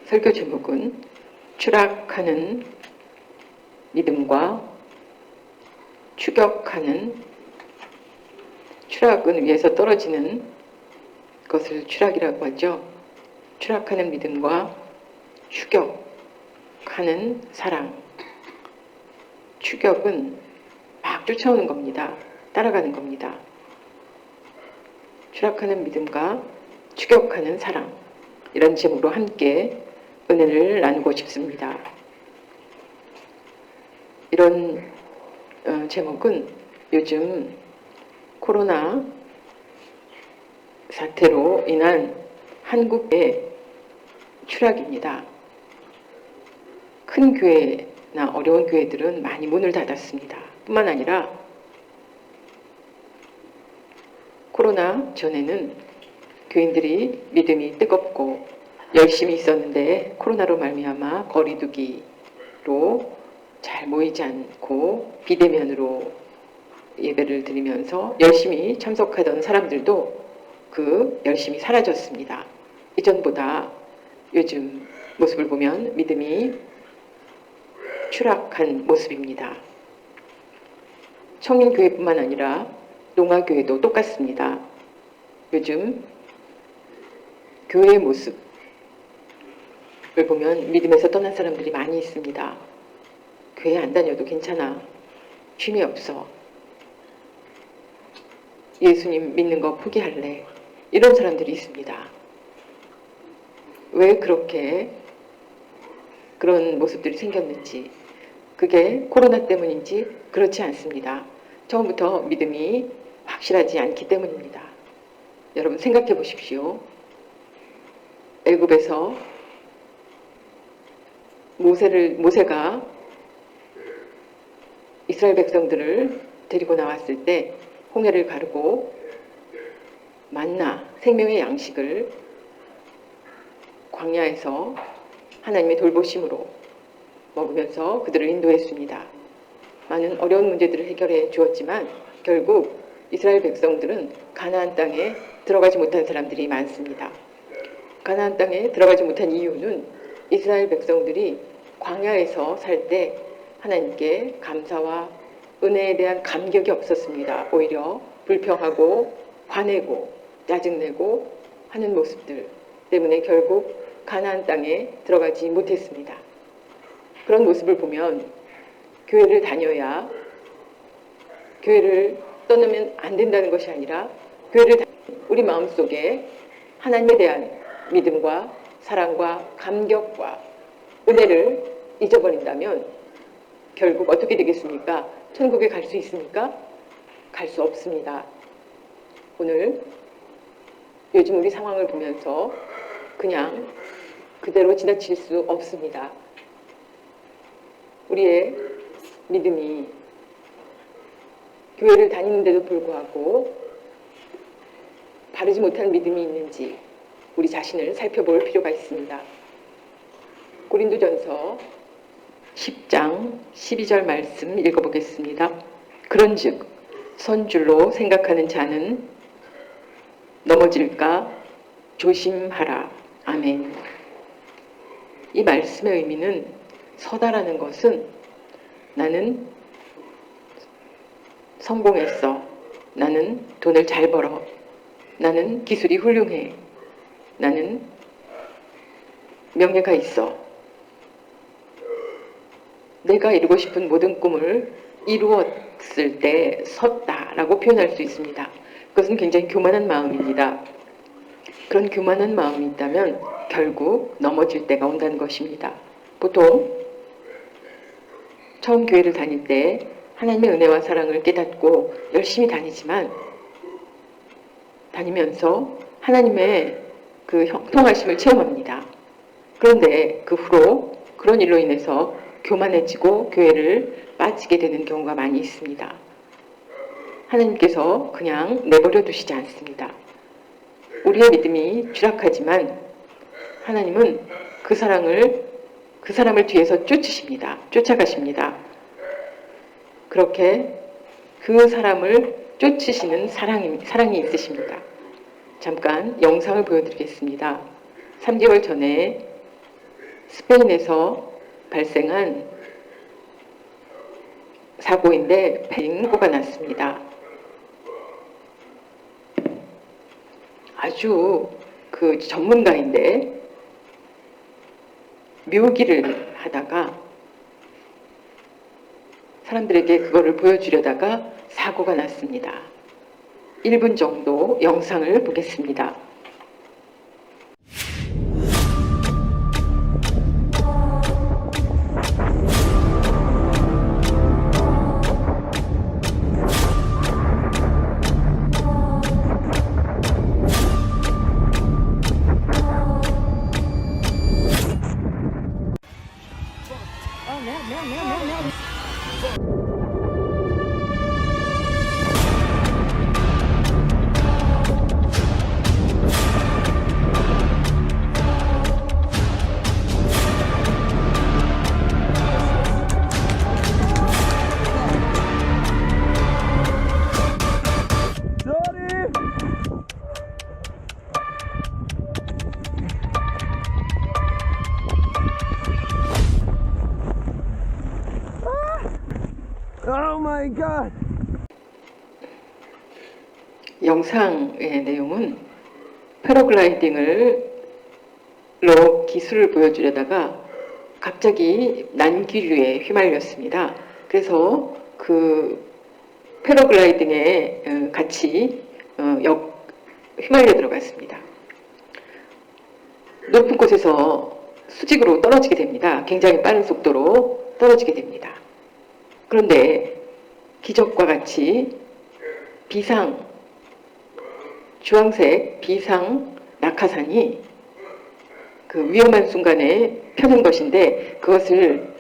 설교 제목은 추락하는 믿음과 추격하는, 추락은 위에서 떨어지는 것을 추락이라고 하죠. 추락하는 믿음과 추격하는 사랑. 추격은 막 쫓아오는 겁니다. 따라가는 겁니다. 추락하는 믿음과 추격하는 사랑. 이런 제목으로 함께 은혜를 나누고 싶습니다. 이런 제목은 요즘 코로나 사태로 인한 한국의 추락입니다. 큰 교회나 어려운 교회들은 많이 문을 닫았습니다. 뿐만 아니라 코로나 전에는 교인들이 믿음이 뜨겁고 열심히 있었는데 코로나로 말미암아 거리두기로 잘 모이지 않고 비대면으로 예배를 드리면서 열심히 참석하던 사람들도 그 열심히 사라졌습니다. 이전보다 요즘 모습을 보면 믿음이 추락한 모습입니다. 청년교회뿐만 아니라 농아교회도 똑같습니다. 요즘 교회의 모습을 보면 믿음에서 떠난 사람들이 많이 있습니다. 교회 안 다녀도 괜찮아. 취미 없어. 예수님 믿는 거 포기할래. 이런 사람들이 있습니다. 왜 그렇게 그런 모습들이 생겼는지, 그게 코로나 때문인지 그렇지 않습니다. 처음부터 믿음이 확실하지 않기 때문입니다. 여러분 생각해 보십시오. 애굽에서 모세가 이스라엘 백성들을 데리고 나왔을 때 홍해를 가르고 만나, 생명의 양식을 광야에서 하나님의 돌보심으로 먹으면서 그들을 인도했습니다. 많은 어려운 문제들을 해결해 주었지만 결국 이스라엘 백성들은 가나안 땅에 들어가지 못한 사람들이 많습니다. 가나안 땅에 들어가지 못한 이유는 이스라엘 백성들이 광야에서 살 때 하나님께 감사와 은혜에 대한 감격이 없었습니다. 오히려 불평하고 화내고 짜증내고 하는 모습들 때문에 결국 가나안 땅에 들어가지 못했습니다. 그런 모습을 보면 교회를 다녀야, 교회를 떠나면 안 된다는 것이 아니라 교회를 우리 마음속에 하나님에 대한 믿음과 사랑과 감격과 은혜를 잊어버린다면 결국 어떻게 되겠습니까? 천국에 갈 수 있습니까? 갈 수 없습니다. 오늘 요즘 우리 상황을 보면서 그냥 그대로 지나칠 수 없습니다. 우리의 믿음이 교회를 다니는데도 불구하고 바르지 못한 믿음이 있는지 우리 자신을 살펴볼 필요가 있습니다. 고린도전서 10장 12절 말씀 읽어보겠습니다. 그런즉 선줄로 생각하는 자는 넘어질까 조심하라. 아멘. 이 말씀의 의미는 서다라는 것은 나는 성공했어. 나는 돈을 잘 벌어. 나는 기술이 훌륭해. 나는 명예가 있어. 내가 이루고 싶은 모든 꿈을 이루었을 때 섰다라고 표현할 수 있습니다. 그것은 굉장히 교만한 마음입니다. 그런 교만한 마음이 있다면 결국 넘어질 때가 온다는 것입니다. 보통 처음 교회를 다닐 때 하나님의 은혜와 사랑을 깨닫고 열심히 다니지만 다니면서 하나님의 그 형통하심을 체험합니다. 그런데 그 후로 그런 일로 인해서 교만해지고 교회를 빠지게 되는 경우가 많이 있습니다. 하나님께서 그냥 내버려 두시지 않습니다. 우리의 믿음이 추락하지만 하나님은 그 사람을 뒤에서 쫓아가십니다. 그렇게 그 사람을 쫓으시는 사랑이 있으십니다. 잠깐 영상을 보여드리겠습니다. 3개월 전에 스페인에서 발생한 사고인데 사고가 났습니다. 아주 그 전문가인데 묘기를 하다가 사람들에게 그거를 보여주려다가 사고가 났습니다. 1분 정도 영상을 보겠습니다. Oh my God! 영상의 내용은 패러글라이딩으로 기술을 보여주려다가 갑자기 난기류에 휘말렸습니다. 그래서 그 패러글라이딩에 같이 휘말려 들어갔습니다. 높은 곳에서 수직으로 떨어지게 됩니다. 굉장히 빠른 속도로 떨어지게 됩니다. 그런데 기적과 같이 주황색 비상 낙하산이 그 위험한 순간에 펴는 것인데 그것을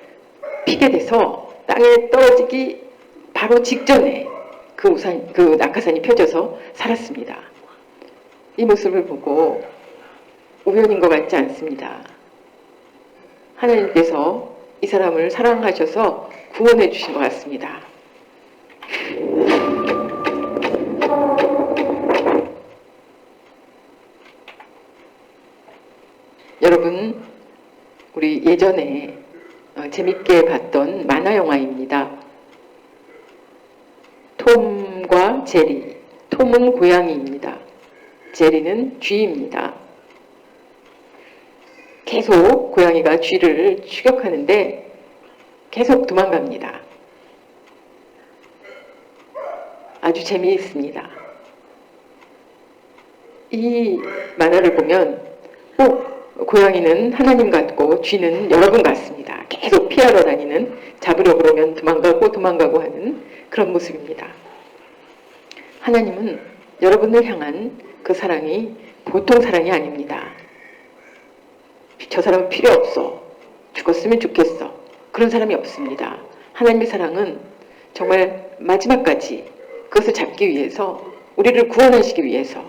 피게 돼서 땅에 떨어지기 바로 직전에 그 낙하산이 펴져서 살았습니다. 이 모습을 보고 우연인 것 같지 않습니다. 하나님께서 이 사람을 사랑하셔서 구원해 주신 것 같습니다. 여러분, 우리 예전에 재밌게 봤던 만화 영화입니다. 톰과 제리. 톰은 고양이입니다. 제리는 쥐입니다. 계속 고양이가 쥐를 추격하는데 계속 도망갑니다. 아주 재미있습니다. 이 만화를 보면 고양이는 하나님 같고 쥐는 여러분 같습니다. 계속 피하러 다니는, 잡으려 그러면 도망가고 하는 그런 모습입니다. 하나님은 여러분을 향한 그 사랑이 보통 사랑이 아닙니다. 저 사람은 필요 없어. 죽었으면 좋겠어. 그런 사람이 없습니다. 하나님의 사랑은 정말 마지막까지 그것을 잡기 위해서, 우리를 구원하시기 위해서,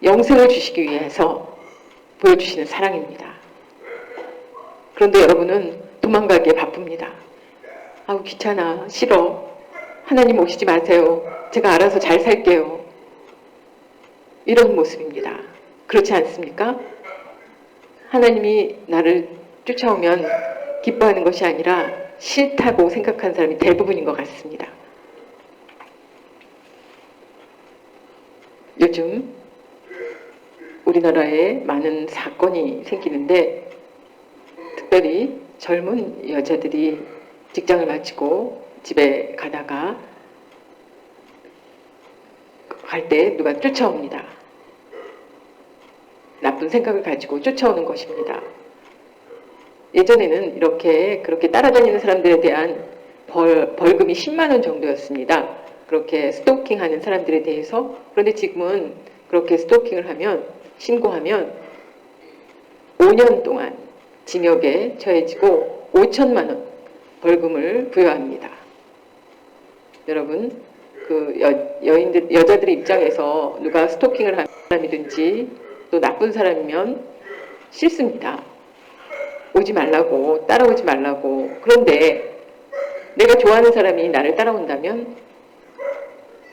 영생을 주시기 위해서 보여주시는 사랑입니다. 그런데 여러분은 도망가기에 바쁩니다. 아우 귀찮아, 싫어, 하나님 오시지 마세요, 제가 알아서 잘 살게요, 이런 모습입니다. 그렇지 않습니까? 하나님이 나를 쫓아오면 기뻐하는 것이 아니라 싫다고 생각하는 사람이 대부분인 것 같습니다. 요즘 우리나라에 많은 사건이 생기는데 특별히 젊은 여자들이 직장을 마치고 집에 가다가 갈 때 누가 쫓아옵니다. 나쁜 생각을 가지고 쫓아오는 것입니다. 예전에는 그렇게 따라다니는 사람들에 대한 벌금이 10만 원 정도였습니다. 그렇게 스토킹하는 사람들에 대해서. 그런데 지금은 그렇게 스토킹을 하면, 신고하면 5년 동안 징역에 처해지고 5천만 원 벌금을 부여합니다. 여러분, 그 여자들의 입장에서 누가 스토킹을 하는 사람이든지 또 나쁜 사람이면 싫습니다. 오지 말라고, 따라오지 말라고. 그런데 내가 좋아하는 사람이 나를 따라온다면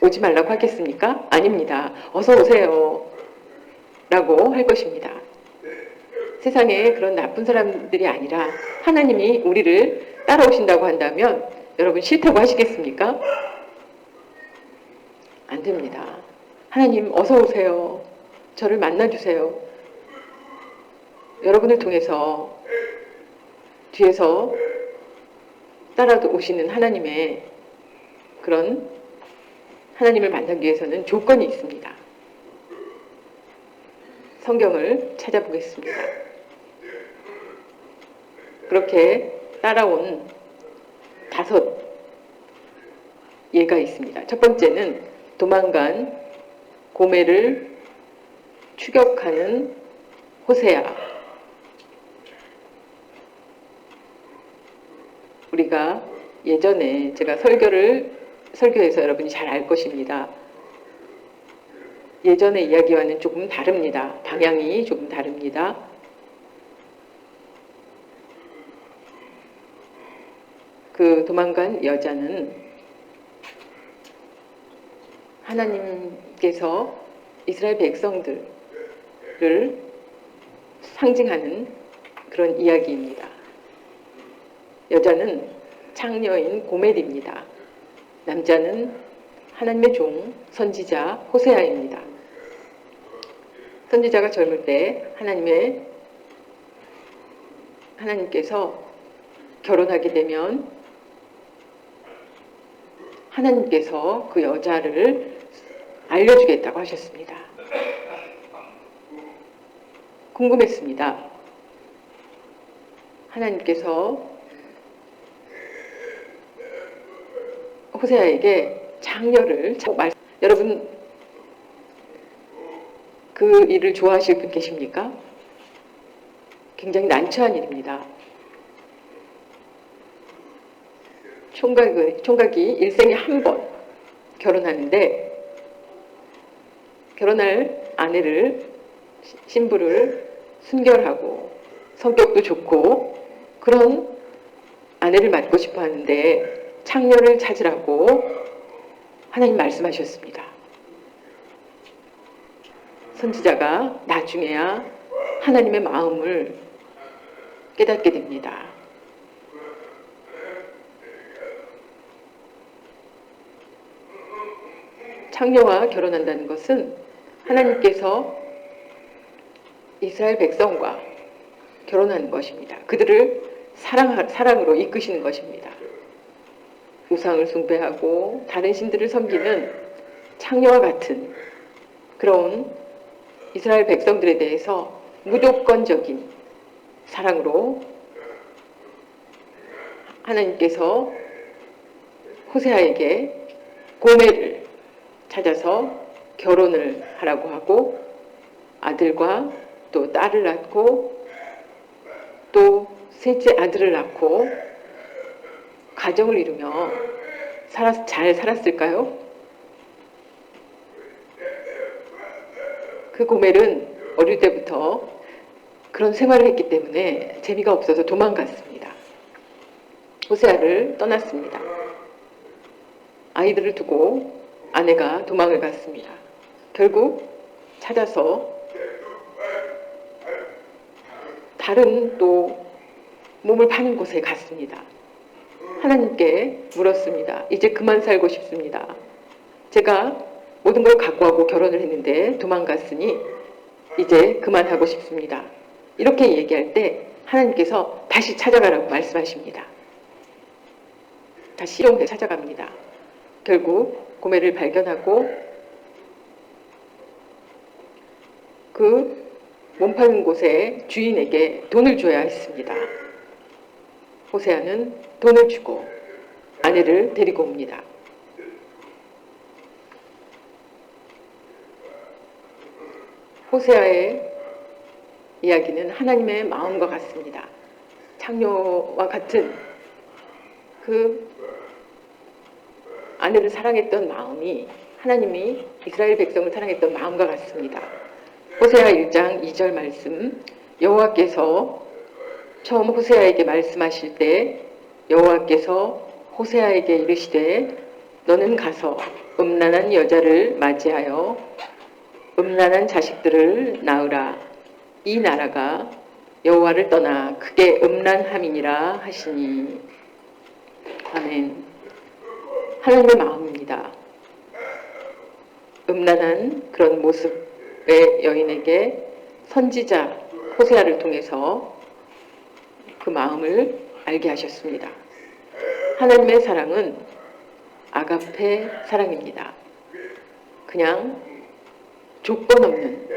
오지 말라고 하겠습니까? 아닙니다. 어서 오세요 라고 할 것입니다. 세상에 그런 나쁜 사람들이 아니라 하나님이 우리를 따라오신다고 한다면 여러분 싫다고 하시겠습니까? 안 됩니다. 하나님 어서 오세요. 저를 만나주세요. 여러분을 통해서 뒤에서 따라오시는 하나님의 그런 하나님을 만나기 위해서는 조건이 있습니다. 성경을 찾아보겠습니다. 그렇게 따라온 5 예가 있습니다. 첫 번째는 도망간 고멜을 추격하는 호세아. 우리가 예전에 제가 설교해서 여러분이 잘 알 것입니다. 예전의 이야기와는 조금 다릅니다. 방향이 조금 다릅니다. 그 도망간 여자는 하나님께서 이스라엘 백성들을 상징하는 그런 이야기입니다. 여자는 창녀인 고멜입니다. 남자는 하나님의 종 선지자 호세아입니다. 선지자가 젊을 때 하나님께서 결혼하게 되면 하나님께서 그 여자를 알려주겠다고 하셨습니다. 궁금했습니다. 하나님께서 호세아에게 장녀를 여러분 그 일을 좋아하실 분 계십니까? 굉장히 난처한 일입니다. 총각이 일생에 한 번 결혼하는데 결혼할 아내를 신부를 순결하고 성격도 좋고 그런 아내를 맡고 싶어 하는데 창녀를 찾으라고 하나님 말씀하셨습니다. 선지자가 나중에야 하나님의 마음을 깨닫게 됩니다. 창녀와 결혼한다는 것은 하나님께서 이스라엘 백성과 결혼하는 것입니다. 그들을 사랑으로 이끄시는 것입니다. 우상을 숭배하고 다른 신들을 섬기는 창녀와 같은 그런 이스라엘 백성들에 대해서 무조건적인 사랑으로 하나님께서 호세아에게 고멜을 찾아서 결혼을 하라고 하고 아들과 또 딸을 낳고 또 셋째 아들을 낳고 가정을 이루며 잘 살았을까요? 그 고멜은 어릴 때부터 그런 생활을 했기 때문에 재미가 없어서 도망갔습니다. 호세아를 떠났습니다. 아이들을 두고 아내가 도망을 갔습니다. 결국 찾아서 다른 또 몸을 파는 곳에 갔습니다. 하나님께 물었습니다. 이제 그만 살고 싶습니다. 제가 모든 걸 각오하고 결혼을 했는데 도망갔으니 이제 그만하고 싶습니다. 이렇게 얘기할 때 하나님께서 다시 찾아가라고 말씀하십니다. 다시 시종에 찾아갑니다. 결국 고멜을 발견하고 그 몸 파는 곳의 주인에게 돈을 줘야 했습니다. 호세아는 돈을 주고 아내를 데리고 옵니다. 호세아의 이야기는 하나님의 마음과 같습니다. 창녀와 같은 그 아내를 사랑했던 마음이 하나님이 이스라엘 백성을 사랑했던 마음과 같습니다. 호세아 1장 2절 말씀, 여호와께서 처음 호세아에게 말씀하실 때 여호와께서 호세아에게 이르시되 너는 가서 음란한 여자를 맞이하여 음란한 자식들을 낳으라. 이 나라가 여호와를 떠나 크게 음란함이니라 하시니. 아멘. 하나님의 마음입니다. 음란한 그런 모습의 여인에게 선지자 호세아를 통해서 그 마음을 알게 하셨습니다. 하나님의 사랑은 아가페 사랑입니다. 그냥 조건 없는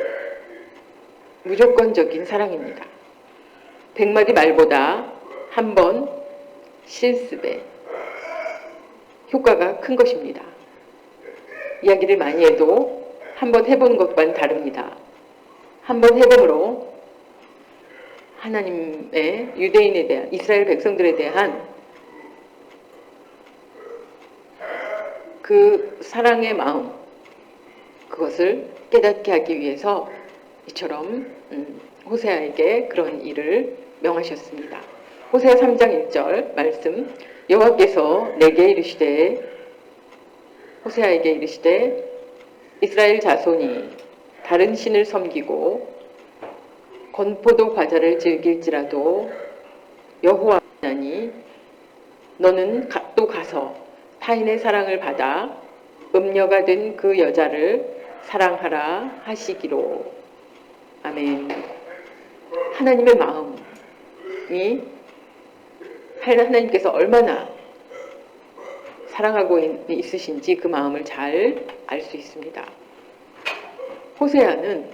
무조건적인 사랑입니다. 100마디 말보다 한 번 실습에 효과가 큰 것입니다. 이야기를 많이 해도 한 번 해보는 것과는 다릅니다. 한 번 해봄으로 하나님의 유대인에 대한, 이스라엘 백성들에 대한 그 사랑의 마음, 그것을 깨닫게 하기 위해서 이처럼 호세아에게 그런 일을 명하셨습니다. 호세아 3장 1절 말씀, 여호와께서 내게 이르시되, 호세아에게 이르시되 이스라엘 자손이 다른 신을 섬기고 건포도 과자를 즐길지라도 여호와 하나니 너는 또 가서 타인의 사랑을 받아 음녀가 된 그 여자를 사랑하라 하시기로. 아멘. 하나님의 마음이 하나님께서 얼마나 사랑하고 있으신지 그 마음을 잘 알 수 있습니다. 호세아는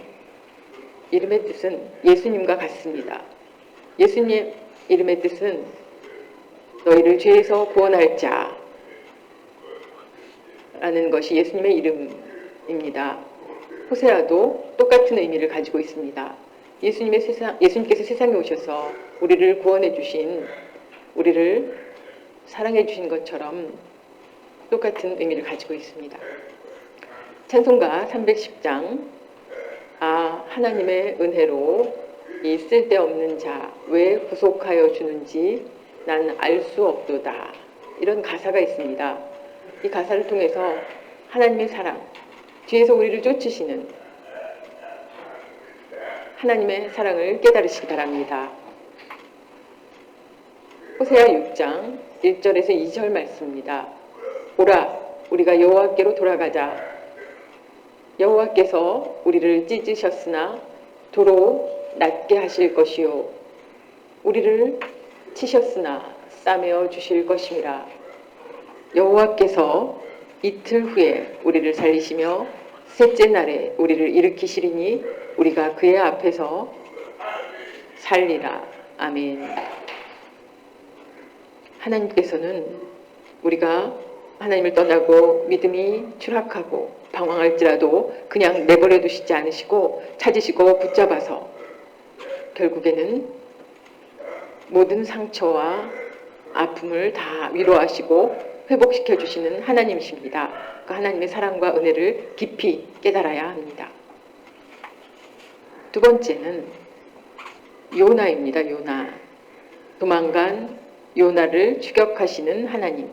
이름의 뜻은 예수님과 같습니다. 예수님 이름의 뜻은 너희를 죄에서 구원할 자 라는 것이 예수님의 이름입니다. 호세아도 똑같은 의미를 가지고 있습니다. 예수님께서 세상에 오셔서 우리를 구원해 주신, 우리를 사랑해 주신 것처럼 똑같은 의미를 가지고 있습니다. 찬송가 310장, 하나님의 은혜로 이 쓸데없는 자 왜 구속하여 주는지 난 알 수 없도다, 이런 가사가 있습니다. 이 가사를 통해서 하나님의 사랑, 뒤에서 우리를 쫓으시는 하나님의 사랑을 깨달으시기 바랍니다. 호세아 6장 1절에서 2절 말씀입니다. 오라, 우리가 여호와께로 돌아가자. 여호와께서 우리를 찢으셨으나 도로 낫게 하실 것이요, 우리를 치셨으나 싸매어 주실 것임이라. 여호와께서 이틀 후에 우리를 살리시며 셋째 날에 우리를 일으키시리니 우리가 그의 앞에서 살리라. 아멘. 하나님께서는 우리가 하나님을 떠나고 믿음이 추락하고 방황할지라도 그냥 내버려 두시지 않으시고 찾으시고 붙잡아서 결국에는 모든 상처와 아픔을 다 위로하시고 회복시켜 주시는 하나님이십니다. 그 하나님의 사랑과 은혜를 깊이 깨달아야 합니다. 두 번째는 요나입니다. 요나. 도망간 요나를 추격하시는 하나님.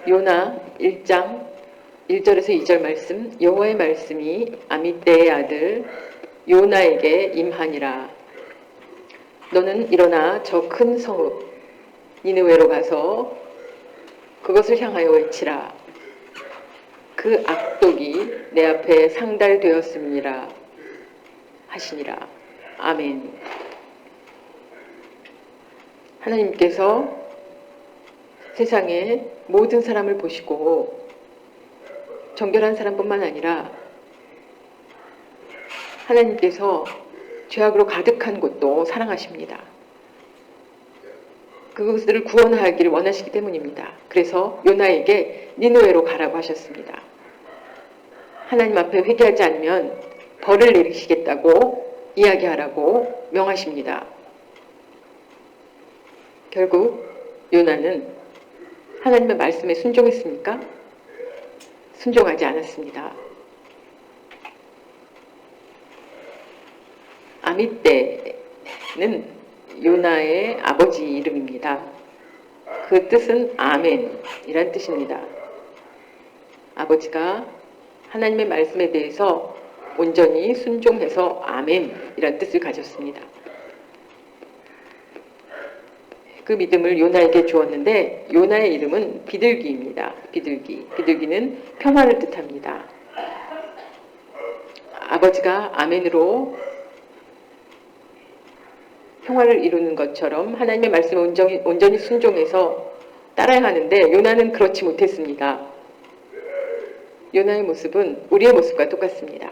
요나 1장 1절에서 2절 말씀, 여호와의 말씀이 아미떼의 아들 요나에게 임하니라. 너는 일어나 저 큰 성읍 니느웨로 가서 그것을 향하여 외치라. 그 악독이 내 앞에 상달되었음이니라 하시니라. 아멘. 하나님께서 세상의 모든 사람을 보시고 정결한 사람뿐만 아니라 하나님께서 죄악으로 가득한 곳도 사랑하십니다. 그것들을 구원하기를 원하시기 때문입니다. 그래서 요나에게 니느웨로 가라고 하셨습니다. 하나님 앞에 회개하지 않으면 벌을 내리시겠다고 이야기하라고 명하십니다. 결국 요나는 하나님의 말씀에 순종했습니까? 순종하지 않았습니다. 아미떼는 요나의 아버지 이름입니다. 그 뜻은 아멘이란 뜻입니다. 아버지가 하나님의 말씀에 대해서 온전히 순종해서 아멘이란 뜻을 가졌습니다. 그 믿음을 요나에게 주었는데 요나의 이름은 비둘기입니다. 비둘기. 비둘기는 평화를 뜻합니다. 아버지가 아멘으로 평화를 이루는 것처럼 하나님의 말씀에 온전히 순종해서 따라야 하는데 요나는 그렇지 못했습니다. 요나의 모습은 우리의 모습과 똑같습니다.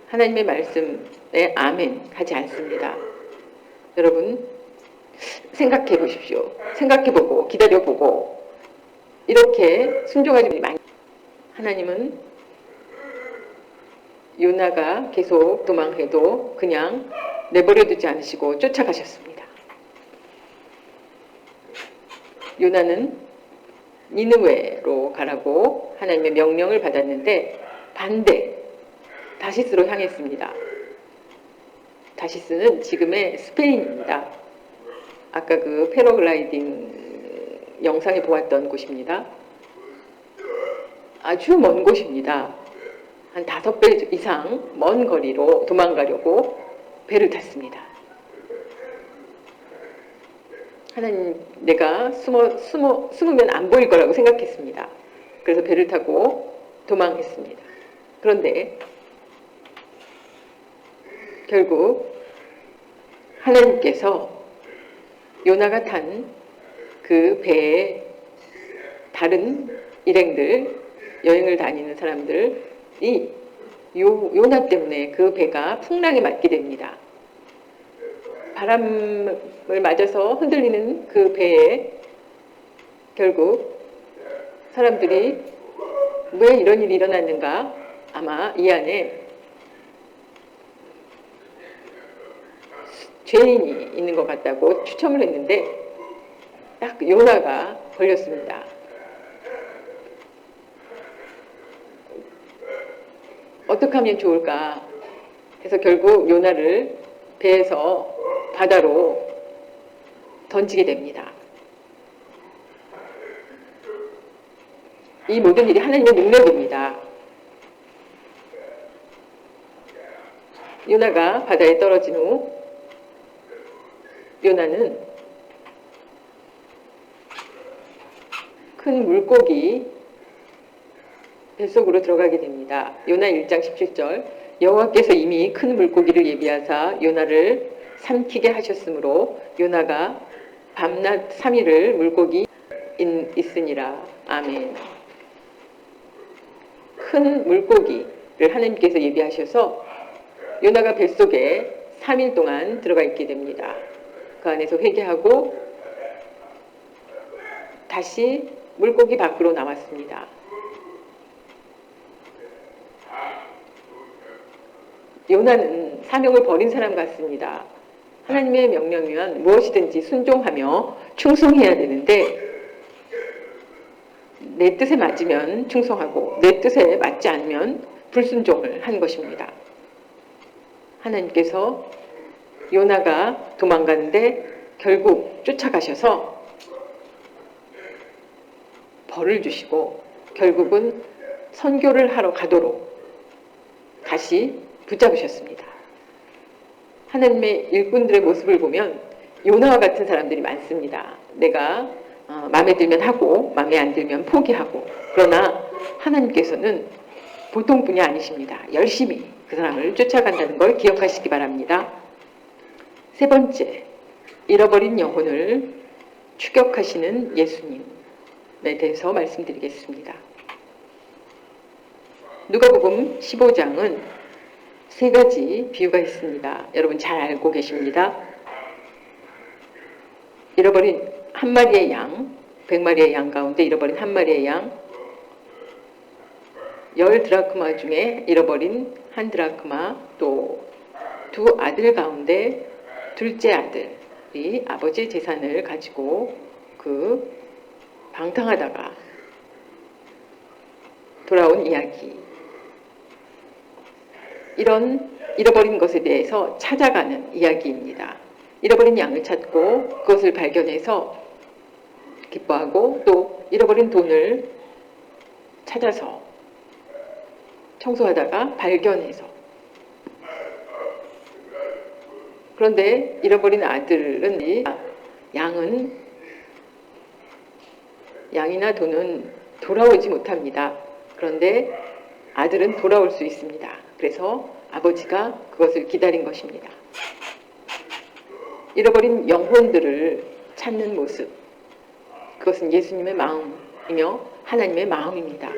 하나님의 말씀에 아멘 하지 않습니다. 여러분 생각해 보십시오. 생각해보고 기다려보고 이렇게 순종하지 많이. 하나님은 요나가 계속 도망해도 그냥 내버려두지 않으시고 쫓아가셨습니다. 요나는 니느웨로 가라고 하나님의 명령을 받았는데 반대 다시스로 향했습니다. 다시스는 지금의 스페인입니다. 아까 그 패러글라이딩 영상에 보았던 곳입니다. 아주 먼 곳입니다. 한 5배 이상 먼 거리로 도망가려고 배를 탔습니다. 하나님, 내가 숨으면 안 보일 거라고 생각했습니다. 그래서 배를 타고 도망했습니다. 그런데 결국 하나님께서 요나가 탄 그 배에 다른 일행들, 여행을 다니는 사람들이 요나 때문에 그 배가 풍랑에 맞게 됩니다. 바람을 맞아서 흔들리는 그 배에 결국 사람들이 왜 이런 일이 일어났는가, 아마 이 안에 죄인이 있는 것 같다고 추첨을 했는데 딱 요나가 걸렸습니다. 어떻게 하면 좋을까 해서 결국 요나를 배에서 바다로 던지게 됩니다. 이 모든 일이 하나님의 능력입니다. 요나가 바다에 떨어진 후 요나는 큰 물고기 뱃속으로 들어가게 됩니다. 요나 1장 17절 여호와께서 이미 큰 물고기를 예비하사 요나를 삼키게 하셨으므로 요나가 밤낮 3일을 물고기 있으니라. 아멘. 큰 물고기를 하나님께서 예비하셔서 요나가 뱃속에 3일 동안 들어가 있게 됩니다. 그 안에서 회개하고 다시 물고기 밖으로 나왔습니다. 요나는 사명을 버린 사람 같습니다. 하나님의 명령이면 무엇이든지 순종하며 충성해야 되는데 내 뜻에 맞으면 충성하고 내 뜻에 맞지 않으면 불순종을 한 것입니다. 하나님께서 요나가 도망가는데 결국 쫓아가셔서 벌을 주시고 결국은 선교를 하러 가도록 다시 붙잡으셨습니다. 하나님의 일꾼들의 모습을 보면 요나와 같은 사람들이 많습니다. 내가 마음에 들면 하고 마음에 안 들면 포기하고, 그러나 하나님께서는 보통 분이 아니십니다. 열심히 그 사람을 쫓아간다는 걸 기억하시기 바랍니다. 세 번째, 잃어버린 영혼을 추격하시는 예수님에 대해서 말씀드리겠습니다. 누가복음 15장은 세 가지 비유가 있습니다. 여러분 잘 알고 계십니다. 잃어버린 한 마리의 양, 100마리의 양 가운데 잃어버린 한 마리의 양, 10드라크마 중에 잃어버린 한 드라크마, 또 두 아들 가운데 둘째 아들이 아버지의 재산을 가지고 그 방탕하다가 돌아온 이야기. 이런 잃어버린 것에 대해서 찾아가는 이야기입니다. 잃어버린 양을 찾고 그것을 발견해서 기뻐하고 또 잃어버린 돈을 찾아서 청소하다가 발견해서. 그런데 잃어버린 아들은 양이나 돈은 돌아오지 못합니다. 그런데 아들은 돌아올 수 있습니다. 그래서 아버지가 그것을 기다린 것입니다. 잃어버린 영혼들을 찾는 모습, 그것은 예수님의 마음이며 하나님의 마음입니다.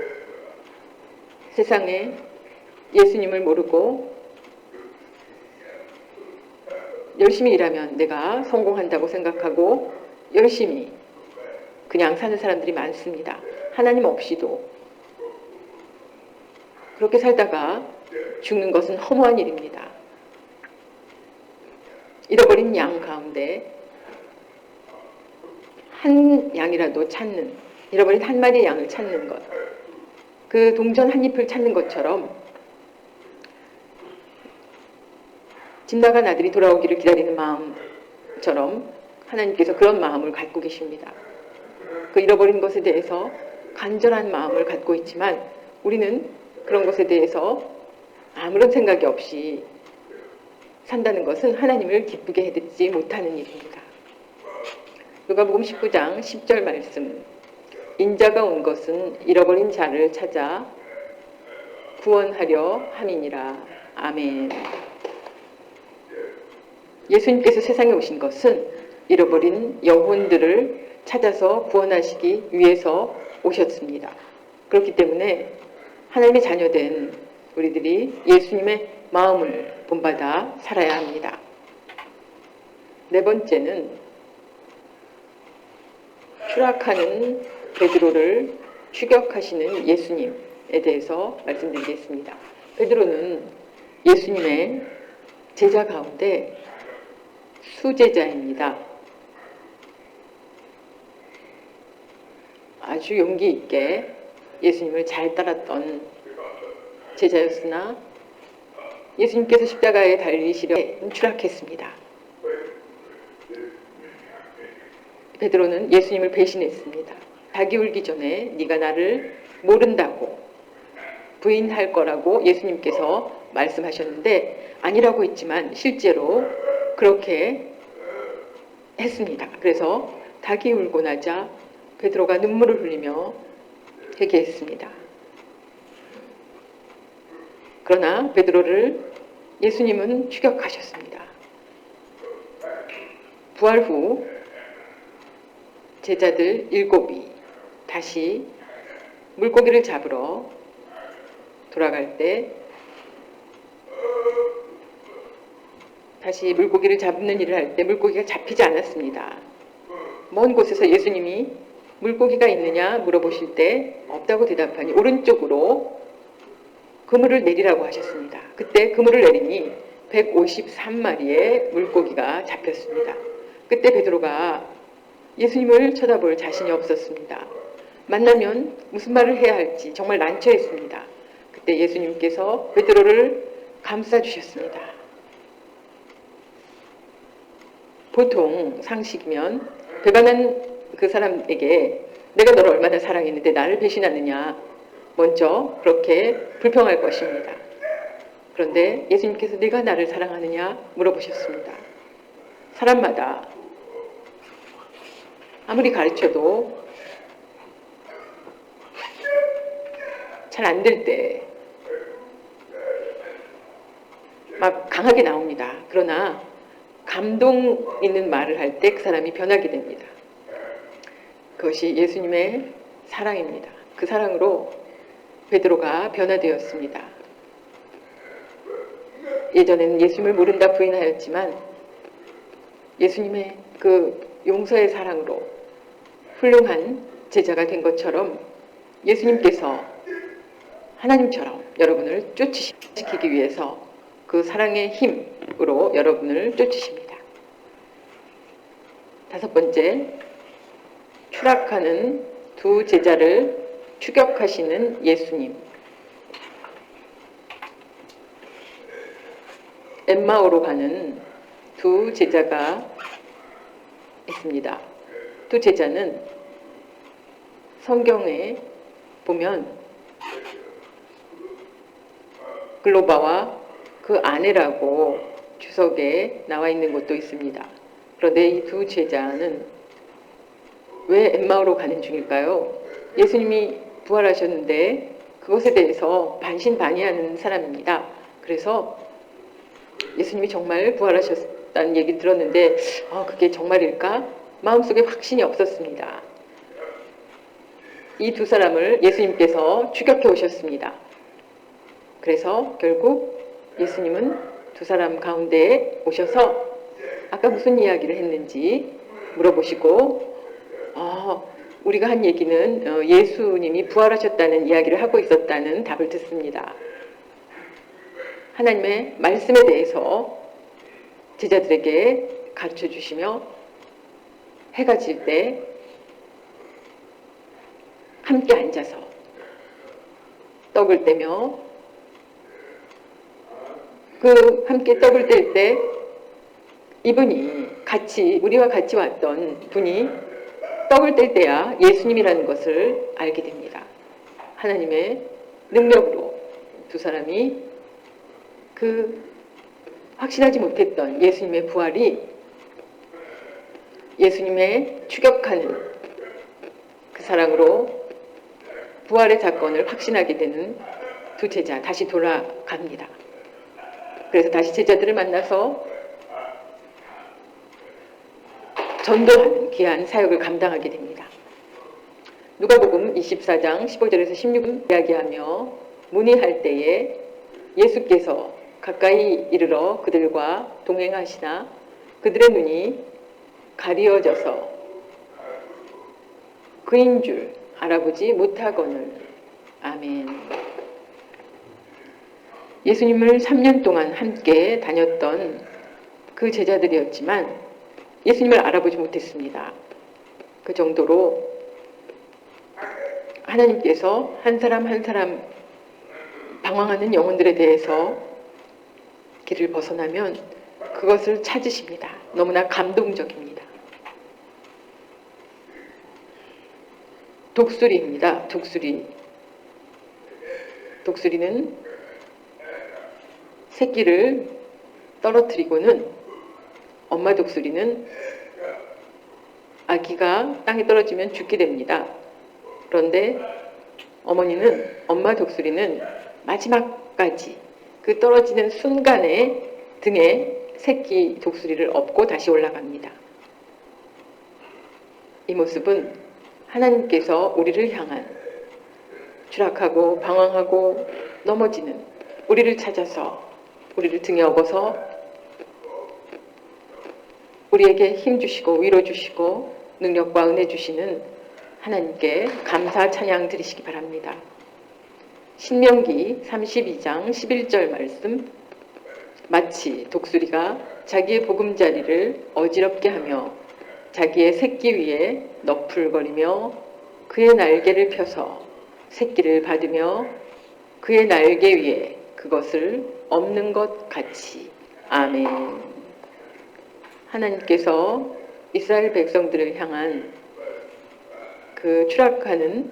세상에 예수님을 모르고 열심히 일하면 내가 성공한다고 생각하고 열심히 그냥 사는 사람들이 많습니다. 하나님 없이도. 그렇게 살다가 죽는 것은 허무한 일입니다. 잃어버린 양 가운데 한 양이라도 찾는, 잃어버린 한 마리의 양을 찾는 것, 그 동전 한 잎을 찾는 것처럼 집 나간 아들이 돌아오기를 기다리는 마음처럼 하나님께서 그런 마음을 갖고 계십니다. 그 잃어버린 것에 대해서 간절한 마음을 갖고 있지만 우리는 그런 것에 대해서 아무런 생각이 없이 산다는 것은 하나님을 기쁘게 해드리지 못하는 일입니다. 누가복음 19장 10절 말씀, 인자가 온 것은 잃어버린 자를 찾아 구원하려 함이니라. 아멘. 예수님께서 세상에 오신 것은 잃어버린 영혼들을 찾아서 구원하시기 위해서 오셨습니다. 그렇기 때문에 하나님의 자녀된 우리들이 예수님의 마음을 본받아 살아야 합니다. 네 번째는 추락하는 베드로를 추격하시는 예수님에 대해서 말씀드리겠습니다. 베드로는 예수님의 제자 가운데 수제자입니다. 아주 용기 있게 예수님을 잘 따랐던 제자였으나 예수님께서 십자가에 달리시려 추락했습니다. 베드로는 예수님을 배신했습니다. 자기 울기 전에 네가 나를 모른다고 부인할 거라고 예수님께서 말씀하셨는데 아니라고 했지만 실제로 그렇게 했습니다. 그래서 닭이 울고 나자 베드로가 눈물을 흘리며 회개했습니다. 그러나 베드로를 예수님은 추격하셨습니다. 부활 후 제자들 7이 다시 물고기를 잡으러 돌아갈 때 다시 물고기를 잡는 일을 할 때 물고기가 잡히지 않았습니다. 먼 곳에서 예수님이 물고기가 있느냐 물어보실 때 없다고 대답하니 오른쪽으로 그물을 내리라고 하셨습니다. 그때 그물을 내리니 153마리의 물고기가 잡혔습니다. 그때 베드로가 예수님을 쳐다볼 자신이 없었습니다. 만나면 무슨 말을 해야 할지 정말 난처했습니다. 그때 예수님께서 베드로를 감싸주셨습니다. 보통 상식이면 배반한 그 사람에게 내가 너를 얼마나 사랑했는데 나를 배신하느냐 먼저 그렇게 불평할 것입니다. 그런데 예수님께서 네가 나를 사랑하느냐 물어보셨습니다. 사람마다 아무리 가르쳐도 잘 안 될 때 막 강하게 나옵니다. 그러나 감동 있는 말을 할 때 그 사람이 변하게 됩니다. 그것이 예수님의 사랑입니다. 그 사랑으로 베드로가 변화되었습니다. 예전에는 예수님을 모른다 부인하였지만 예수님의 그 용서의 사랑으로 훌륭한 제자가 된 것처럼 예수님께서 하나님처럼 여러분을 쫓으시기 위해서 그 사랑의 힘으로 여러분을 쫓으십니다. 5번째, 추락하는 두 제자를 추격하시는 예수님. 엠마오로 가는 두 제자가 있습니다. 두 제자는 성경에 보면 글로바와 그 아내라고 주석에 나와 있는 곳도 있습니다. 그런데 이 두 제자는 왜 엠마오로 가는 중일까요? 예수님이 부활하셨는데 그것에 대해서 반신반의하는 사람입니다. 그래서 예수님이 정말 부활하셨다는 얘기 들었는데 그게 정말일까? 마음속에 확신이 없었습니다. 이 두 사람을 예수님께서 추격해 오셨습니다. 그래서 결국 예수님은 두 사람 가운데에 오셔서 아까 무슨 이야기를 했는지 물어보시고 우리가 한 얘기는 예수님이 부활하셨다는 이야기를 하고 있었다는 답을 듣습니다. 하나님의 말씀에 대해서 제자들에게 가르쳐 주시며 해가 질 때 함께 앉아서 떡을 떼며 그 함께 떡을 뗄 때 이분이 우리와 같이 왔던 분이 떡을 뗄 때야 예수님이라는 것을 알게 됩니다. 하나님의 능력으로 두 사람이 그 확신하지 못했던 예수님의 부활이 예수님의 추격하는 그 사랑으로 부활의 사건을 확신하게 되는 두 제자 다시 돌아갑니다. 그래서 다시 제자들을 만나서 전도하는 귀한 사역을 감당하게 됩니다. 누가복음 24장 15절에서 16절 이야기하며 문의할 때에 예수께서 가까이 이르러 그들과 동행하시나 그들의 눈이 가리어져서 그인 줄 알아보지 못하거늘. 아멘. 예수님을 3년 동안 함께 다녔던 그 제자들이었지만 예수님을 알아보지 못했습니다. 그 정도로 하나님께서 한 사람 한 사람 방황하는 영혼들에 대해서 길을 벗어나면 그것을 찾으십니다. 너무나 감동적입니다. 독수리입니다. 독수리는 새끼를 떨어뜨리고는 엄마 독수리는 아기가 땅에 떨어지면 죽게 됩니다. 그런데 엄마 독수리는 마지막까지 그 떨어지는 순간에 등에 새끼 독수리를 업고 다시 올라갑니다. 이 모습은 하나님께서 우리를 향한 추락하고 방황하고 넘어지는 우리를 찾아서 우리를 등에 업어서 우리에게 힘 주시고 위로 주시고 능력과 은혜 주시는 하나님께 감사 찬양 드리시기 바랍니다. 신명기 32장 11절 말씀, 마치 독수리가 자기의 보금자리를 어지럽게 하며 자기의 새끼 위에 너풀거리며 그의 날개를 펴서 새끼를 받으며 그의 날개 위에 그것을 엎는 것 같이. 아멘. 하나님께서 이스라엘 백성들을 향한 그 추락하는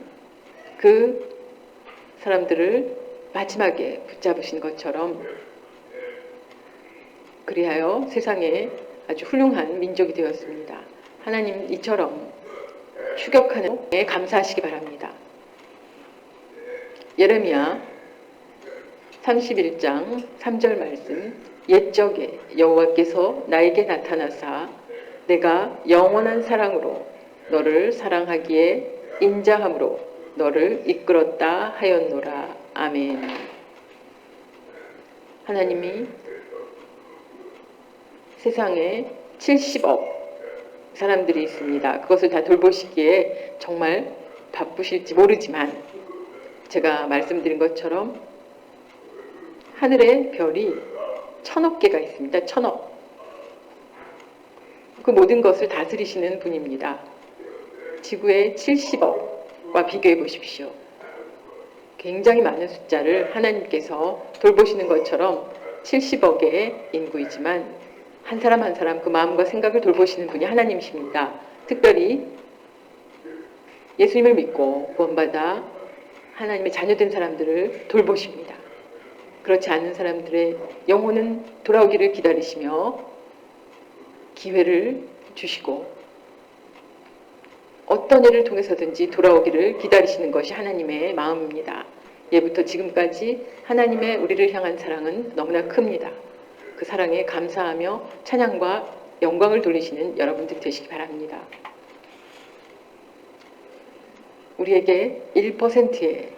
그 사람들을 마지막에 붙잡으신 것처럼 그리하여 세상에 아주 훌륭한 민족이 되었습니다. 하나님 이처럼 추격하는 데 감사하시기 바랍니다. 예레미야 31장 3절 말씀, 옛적에 여호와께서 나에게 나타나사 내가 영원한 사랑으로 너를 사랑하기에 인자함으로 너를 이끌었다 하였노라. 아멘. 하나님이 세상에 70억 사람들이 있습니다. 그것을 다 돌보시기에 정말 바쁘실지 모르지만 제가 말씀드린 것처럼 하늘에 별이 1000억 개가 있습니다. 1000억. 그 모든 것을 다스리시는 분입니다. 지구의 70억과 비교해 보십시오. 굉장히 많은 숫자를 하나님께서 돌보시는 것처럼 70억의 인구이지만 한 사람 한 사람 그 마음과 생각을 돌보시는 분이 하나님이십니다. 특별히 예수님을 믿고 구원받아 하나님의 자녀된 사람들을 돌보십니다. 그렇지 않은 사람들의 영혼은 돌아오기를 기다리시며 기회를 주시고 어떤 일을 통해서든지 돌아오기를 기다리시는 것이 하나님의 마음입니다. 예부터 지금까지 하나님의 우리를 향한 사랑은 너무나 큽니다. 그 사랑에 감사하며 찬양과 영광을 돌리시는 여러분들이 되시기 바랍니다. 우리에게 1%의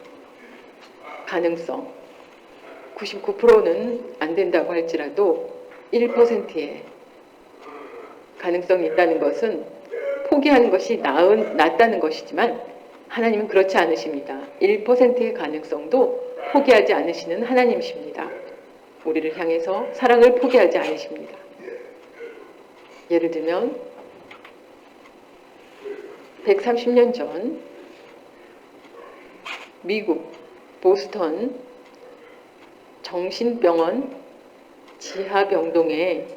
가능성, 99%는 안 된다고 할지라도 1%의 가능성이 있다는 것은 포기하는 것이 낫다는 것이지만 하나님은 그렇지 않으십니다. 1%의 가능성도 포기하지 않으시는 하나님이십니다. 우리를 향해서 사랑을 포기하지 않으십니다. 예를 들면 130년 전 미국 보스턴 정신병원 지하병동에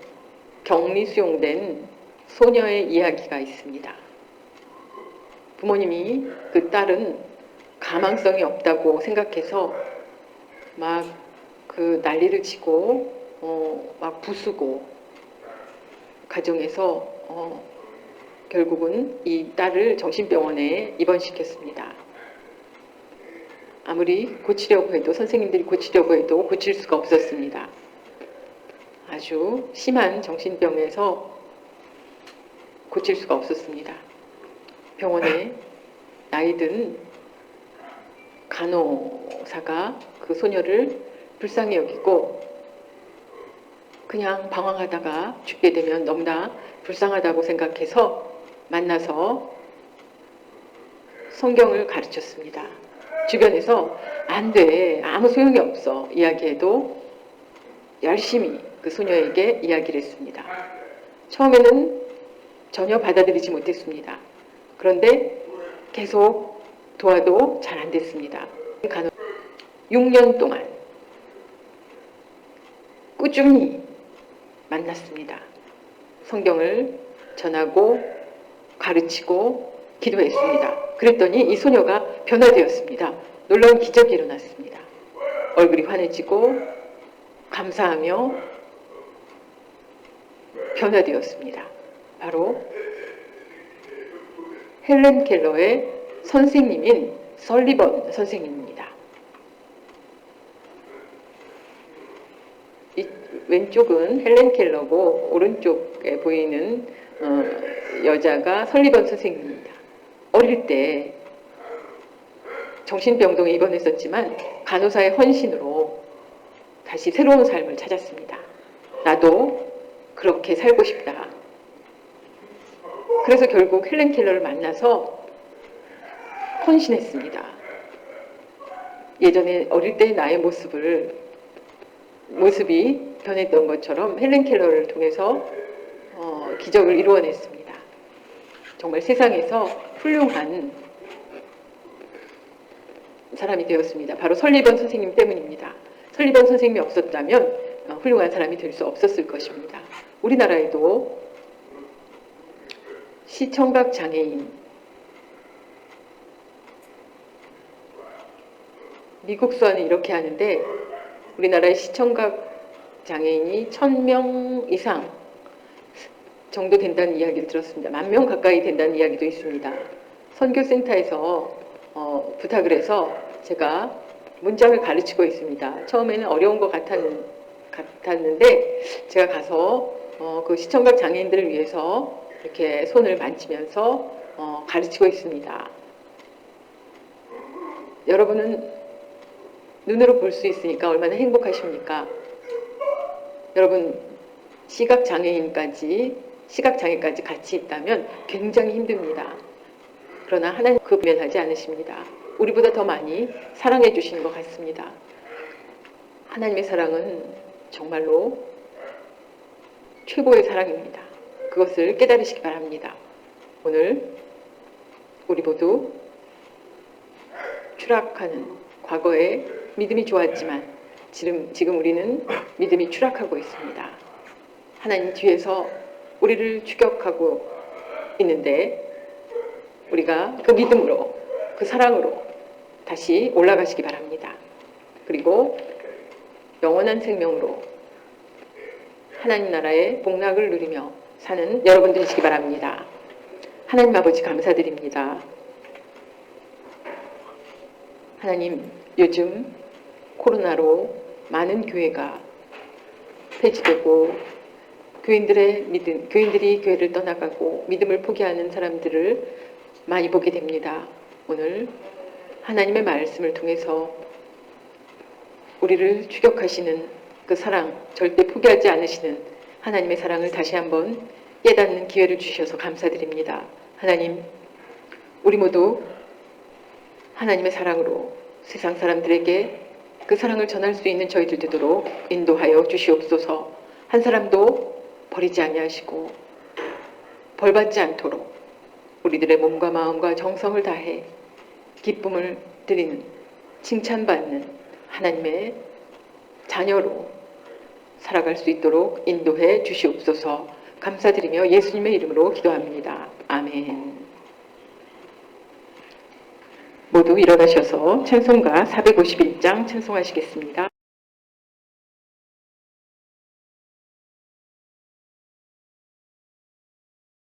격리 수용된 소녀의 이야기가 있습니다. 부모님이 그 딸은 가망성이 없다고 생각해서 막 그 난리를 치고 막 부수고 가정에서 결국은 이 딸을 정신병원에 입원시켰습니다. 아무리 고치려고 해도 선생님들이 고치려고 해도 고칠 수가 없었습니다. 아주 심한 정신병에서 고칠 수가 없었습니다. 병원에 나이든 간호사가 그 소녀를 불쌍히 여기고 그냥 방황하다가 죽게 되면 너무나 불쌍하다고 생각해서 만나서 성경을 가르쳤습니다. 주변에서 안 돼, 아무 소용이 없어 이야기해도 열심히 그 소녀에게 이야기를 했습니다. 처음에는 전혀 받아들이지 못했습니다. 그런데 계속 도와도 잘 안 됐습니다. 6년 동안 꾸준히 만났습니다. 성경을 전하고 가르치고 기도했습니다. 그랬더니 이 소녀가 변화되었습니다. 놀라운 기적이 일어났습니다. 얼굴이 환해지고 감사하며 변화되었습니다. 바로 헬렌 켈러의 선생님인 설리번 선생님입니다. 이 왼쪽은 헬렌 켈러고 오른쪽에 보이는 여자가 설리번 선생님입니다. 어릴 때 정신병동에 입원했었지만 간호사의 헌신으로 다시 새로운 삶을 찾았습니다. 나도 그렇게 살고 싶다. 그래서 결국 헬렌 켈러를 만나서 헌신했습니다. 예전에 어릴 때 나의 모습이 변했던 것처럼 헬렌 켈러를 통해서 기적을 이루어냈습니다. 정말 세상에서 훌륭한 사람이 되었습니다. 바로 설리번 선생님 때문입니다. 설리번 선생님이 없었다면 훌륭한 사람이 될 수 없었을 것입니다. 우리나라에도 시청각 장애인, 미국 수화는 이렇게 하는데 우리나라의 시청각 장애인이 1000명 이상 정도 된다는 이야기를 들었습니다. 10,000명 가까이 된다는 이야기도 있습니다. 선교센터에서 부탁을 해서 제가 문장을 가르치고 있습니다. 처음에는 어려운 것 같았는데 제가 가서 그 시청각 장애인들을 위해서 이렇게 손을 만지면서 가르치고 있습니다. 여러분은 눈으로 볼 수 있으니까 얼마나 행복하십니까? 여러분 시각장애까지 같이 있다면 굉장히 힘듭니다. 그러나 하나님 그 부면하지 않으십니다. 우리보다 더 많이 사랑해 주시는 것 같습니다. 하나님의 사랑은 정말로 최고의 사랑입니다. 그것을 깨달으시기 바랍니다. 오늘 우리 모두 추락하는 과거에 믿음이 좋았지만 지금 우리는 믿음이 추락하고 있습니다. 하나님 뒤에서 우리를 추격하고 있는데 우리가 그 믿음으로 그 사랑으로 다시 올라가시기 바랍니다. 그리고 영원한 생명으로 하나님 나라의 복락을 누리며 사는 여러분 되시기 바랍니다. 하나님 아버지 감사드립니다. 하나님, 요즘 코로나로 많은 교회가 폐지되고 교인들이 교회를 떠나가고 믿음을 포기하는 사람들을 많이 보게 됩니다. 오늘 하나님의 말씀을 통해서 우리를 추격하시는 그 사랑, 절대 포기하지 않으시는 하나님의 사랑을 다시 한번 깨닫는 기회를 주셔서 감사드립니다. 하나님, 우리 모두 하나님의 사랑으로 세상 사람들에게 그 사랑을 전할 수 있는 저희들 되도록 인도하여 주시옵소서. 한 사람도 버리지 아니하시고 벌받지 않도록 우리들의 몸과 마음과 정성을 다해 기쁨을 드리는, 칭찬받는 하나님의 자녀로 살아갈 수 있도록 인도해 주시옵소서. 감사드리며 예수님의 이름으로 기도합니다. 아멘. 모두 일어나셔서 찬송가 451장 찬송하시겠습니다.